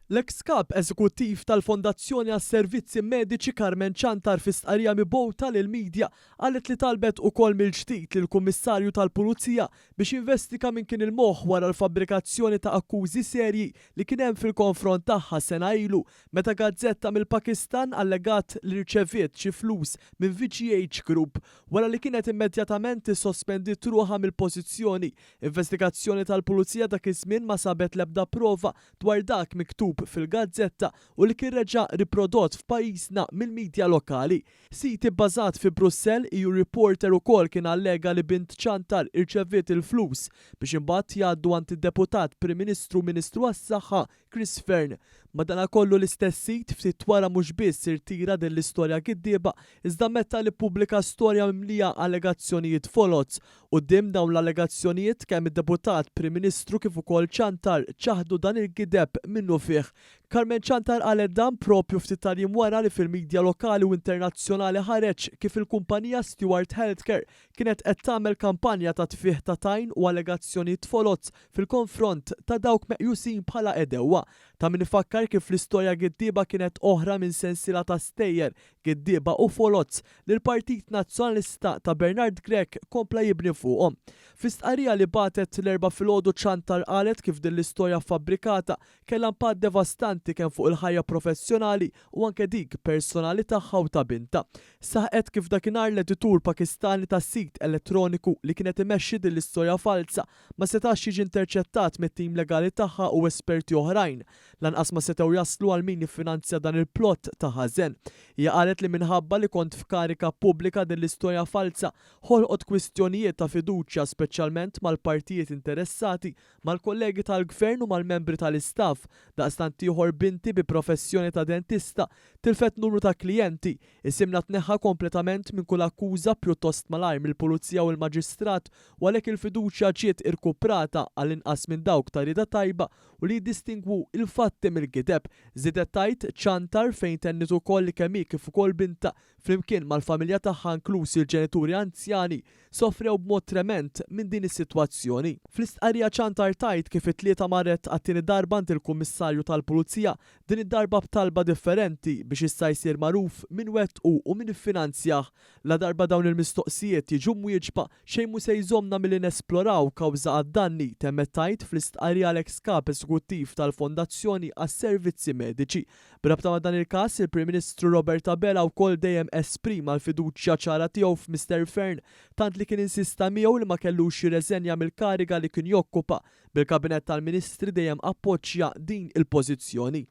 L-eks kap eżekuttiv tal-Fondazzjoni għas-Servizzi Mediċi Carmen Chantar fi stqarrija mibgħuta lill-midja qalet li talbet ukoll mill-ġdid lill-Kummissarju tal-Pulizija biex jinvestiga min kien il-moħħ wara l-fabbrikazzjoni ta' akkużi serji li kien hemm fil-konfront tagħha sena ilu meta gazzetta mill-Pakistan allegat li rċeviet xi flus minn VGH Group wara li kienet immedjatament issospendiet ruħha mill-pożizzjoni. Investigazzjoni tal-Pulizija dak iż-żmien ma sabet l-ebda prova dwar dak miktub fil-gazzetta u li kien reġa' riprodott f'pajjiżna mill-midja lokali. Siti bbażat fi Brussell EU Reporter ukoll kien allega li bint Chantar irċeviet il-flus biex imbagħad jgħaddu għand id-deputat Prim Ministru Ministru għas-Saħħa Chris Fern. Madankollu l-istess sit ftit wara mhux biss irtira din l-istorja giddieba iżda meta li ppubblika storja mimlija allegazzjonijiet folots. Quddiem dawn l-allegazzjonijiet kemm id-deputat Prim Ministru kif ukoll Chantar ċaħdu dan il-gideb minnu fih. Carmen Chantar qalet dan propju ftit tal-jiem wara li fil-midja lokali u internazzjonali ħareġ kif il-kumpanija Stewart Healthcare kienet qed tagħmel kampanja ta' tfih ta' tajn u allegazzjonijiet folots fil-konfront ta' dawk meqjusin bħala edewwa. Ta' min ifakkar kif l-istorja giddieba kienet oħra minn sensiela ta' stejjer, giddieba u folots li l-Partit Nazzjonalista ta' Bernard Grech kompla jibni fuqhom. Fi-stqarrija li bagħtet l-erba' filgħodu Chantar qalet kif din l-istorja fabbrikata kellha impatt devastanti kemm fuq il-ħajja professjonali u anke dik personali tagħha u ta' binta. Saħqet kif dakinhar l-editur Pakistani tas-sit elettroniku li kienet imexxi din l-istorja falsa ma setax jiġi interċettat mit-tim legali tagħha u esperti oħrajn. Lanqas ma setgħu jaslu għal min jiffinanzja dan il-plott ta' ħażen. Hija qalet li minħabba li kont f'karika pubblika din l-istorja falsa ħolqot kwistjonijiet ta' fiduċja speċjalment mal-partijiet interessati, mal-kollegi tal-gvern u mal-membri tal-istaff, daqstant ieħor binti bi professjoni ta' dentista tilfet numru ta' klijenti, isimna tneħħa kompletament minn kull akkuża pjuttost malajr mill-Pulizija u l-Maġistrat u għalhekk il-fiduċja ġiet irkuprata għall-inqas minn dawk ta' rieda tajba u li jiddistingwu il-fatti mill-gideb. Żiedet tgħid Chantar fejn tennit ukoll li kemm hi kif ukoll binta flimkien mal-familja tagħha inklużi l-ġenituri anzjani sofrew b'mod trement minn din is-sitwazzjoni. Fl-istqarrija Chantar tgħid kif it-tlieta marret għat-tieni darba għand il-Kummissarju tal-Pulizija din id-darba b'talba differenti biex issa jsir magħruf min wettqu u min iffinanzjah. La darba dawn il-mistoqsijiet jiġu mwieġba xejn mhu se jżommna milli nesploraw kawża għad-danni temmet tgħid fl-istqarrija l-eks kap eżekuttiv tal-Fondazzjoni għas-Servizzi Mediċi. B'rabta ma' dan il-każ, il-Prim Ministru Robert Abela wkoll dejjem esprima l-fiduċja ċara tiegħu f'Mr Fern tant li kien insista miegħu li ma kellux jirreżenja mill-kariga li kien jokkupa. Bil-Kabinett tal-Ministri dejjem appoġġja din il-pożizzjoni.